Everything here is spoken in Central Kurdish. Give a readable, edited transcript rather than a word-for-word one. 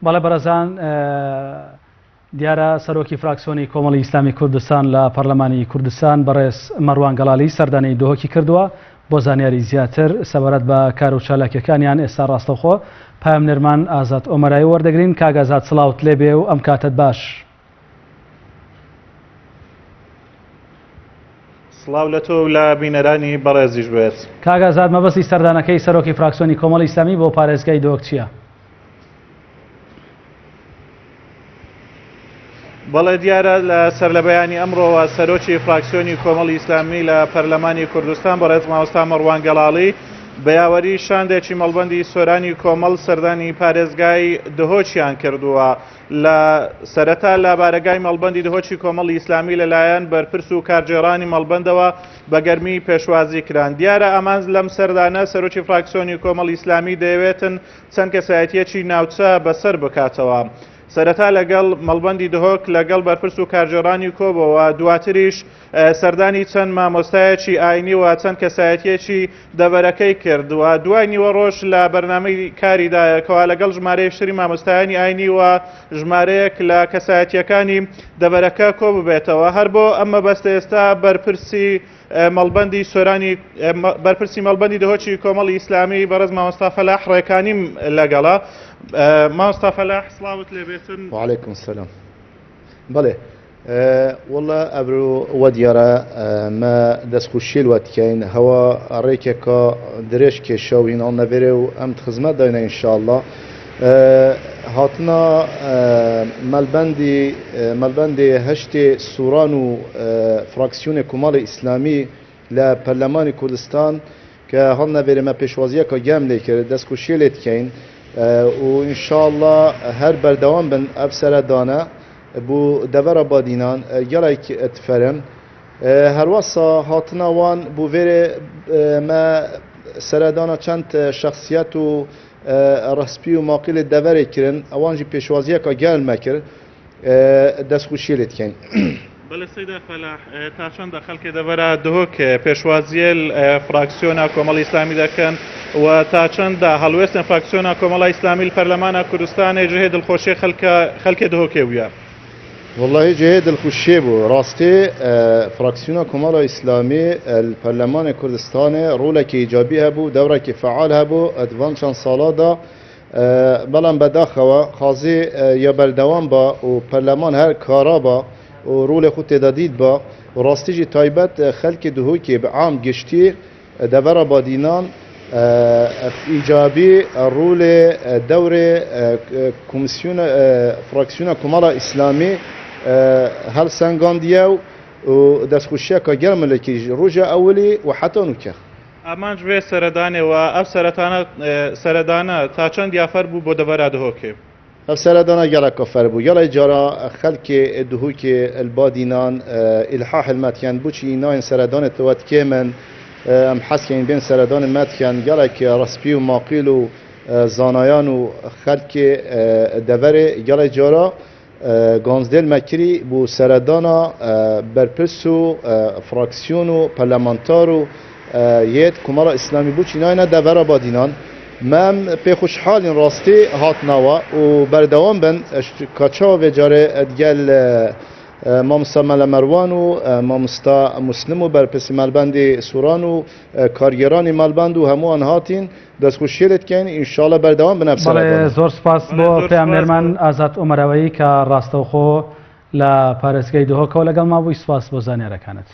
بەڵێ بەڕێزان دیارە سەرۆکی فراکسیۆنی کۆمەڵی ئیسلامی کوردستان لە پەرلەمانی کوردستان بەڕێز مەڕوان گەڵالی سەردانی دۆهۆکی کردووە بۆ زانیاری زیاتر سەبارەت بە کار و چالاکیەکانیان. ئێستا ڕاستەوخۆ پایەمنەرمان ئازاد ئۆمەرایی وەردەگرین. کاک ئازاد سڵاوت لێبێ و ئەم کاتت باش. سڵاو لە تۆ و لە بینەرانی بەڕێزیش بێت. کاک ئازاد مەبەستی سەردانەکەی سەرۆکی فراکسیۆنی کۆمەڵی ئیسلامی بۆ پارێزگای دۆک چییە؟ بەڵێ دیارە لە سەر لە بەیانی ئەمڕۆوە سەرۆکی فراکسیۆنی کۆمەڵی ئیسلامی لە پەرلەمانی کوردستان بەڕێز مامۆستا مەڕوان گەڵاڵی بە یاوەری شاندێکی مەڵبەندی سۆرانی کۆمەڵ سەردانی پارێزگای دهۆچیان کردووە. لە سەرەتا لە بارەگای مەڵبەندی دهۆچی کۆمەڵی ئیسلامی لەلایەن بەرپرس و کارجێڕانی مەڵبەندەوە بە گەرمی پێشوازی کران. دیارە ئەمان لەم سەردانە سەرۆکی فراکسیۆنی کۆمەڵی ئیسلامی دەیەوێتن چەند کەسایەتیەکی ناوچە بەسەر بکاتەوە. سەرەتا لەگەڵ مەڵبەندی دهۆک لەگەڵ بەرپرس و کارجێڕانی کۆبەوە، دواتریش سەردانی چەند مامۆستایەکی ئاینی و چەند کەسایەتیەکی دەبەرەکەی کردووە. دوای نیوە ڕۆژ لە بەرنامەی کاریدایەکەوە لەگەڵ ژمارەیە شتری مامۆستایانی ئاینی و ژمارەیەک لە کەسایەتیەکانی دەبەرەکە کۆ ببێتەوە. هەر بۆ ئەمە بەستە ئێستا بەرپرسی مەڵبەندی سۆرانی بەرپرسی مەڵبەندی دهۆچی کۆمەڵی ئیسلامی بەڕێز مامۆستا فەلاح ڕێکانیم لەگەڵا. مامۆستا فەلاح سڵاوت لێبێتن. وعليكم السلام. بەڵێ والله ئەبرو وە دیارە مە دەستخوشیل وەتکەین هەوا ڕێکێکە درێژ کێشەوین ئەو نەبێرێ و ئەم خزمەت داینە ئینشاءالله. هاتنا مەلبەندی هەشتێ سووران و فراکسیۆنی کۆمەڵی ئیسلامی لە پەرلەمانی کوردستان کە هەڵ نەبێرێ مە پێشوازیەکە گەم لێ کرد دەستخوشیل لێ دکەین و ئینشاءالله هەر بەردەوام بن ئەف سەردانە بۆ دەڤەرە بادینان گەڵێک ئەتفەرن هەروەسا هاتنە وان بۆ vêrê me سەردانە چەند شخصیەت و ڕسپی و ماقیلê deverê kirin ewan jî pêşwaziyeka gel me kir destxwişiyê lê dikein. بەڵێ سەیدا فەلاح تا چەندە خەڵکێ دەبەرە دهۆک پێشوازیە فراکسیۆنا کۆمەڵی ئیسلامی دەکەن و تا چەندە هەڵوێستن فراکسیۆنا کۆمەڵی ئیسلامی پەرلەمانە کوردستانی جهێ دڵخۆشی خەڵکێ دهۆکێ ویە. والله جهێ دڵخوشیێ بوو ڕاستێ فراکسیۆنا کۆمەڵە ئیسلامی پەرلەمانی کوردستانê ڕۆلێکی ئیجابی هەبوو دەورێکی فعال هەبوو ئەدڤان چەند ساڵادا بەڵام بەداخەوە خازێ یا بەردەوام بە و پەرلەمان هەر کارا بە و رول خود تدادید با و راستیجی تایبەت خەلکی دهۆکی به عام گشتی دەبەرە بادینان ایجابی رول دور کمیسیون فراکسیۆنا کۆمەڵە ئیسلامی هەل سەنگاندیە و دەستخوشیەکە گەرمەلێکی ڕۆژە ئەولی و حتا نوکە. ئەمانج وێ سەردانێەوە ئەف سەردانە تا چەند یافەر بوو بۆ دەبەرە دهۆکێ. ئەف سەردانە گەڵێکە فەر بوو گەڵی جارە خەلکێ دهۆکێ البادینان ئیلحاح المەتیان بووچی ناین سەردانێتەوە تکێمن ئەم حەسکەین بێن سەردانی مەتیان گەڵێک ڕسپی و ماقیل و زانایان و خەلکێ دەڤەرێ گەڵی جارە گانزدێل مەکری بۆ سەردانە بەرپرس و فراکسیۆن و پەرلەمانتار و یەت کۆمەڵە ئیسلامی بووچی ناینە دەڤەرە بادینان مەم پێخۆشحاڵین ڕاستی هاتنەوە و بەردەوام بن کاچاوە بێجارێ ئەدگەل مامۆستا مەلە مەروان و مامۆستا موسلم و بەرپرسی مەلبەندی سووران و کارگێڕانی مەلبەند و هەمووان هاتین دەستخوشیێ لێ دکەین ئینشاڵە بەردەوام بن. زۆر سپاس بۆ پەیامنەرمان ئازاد ئۆمەرەوەیی کە ڕاستەوخۆ لە پارێزگای دهۆکەوە لەگەڵ ما بووی. سپاس بۆ زانیارەکانت.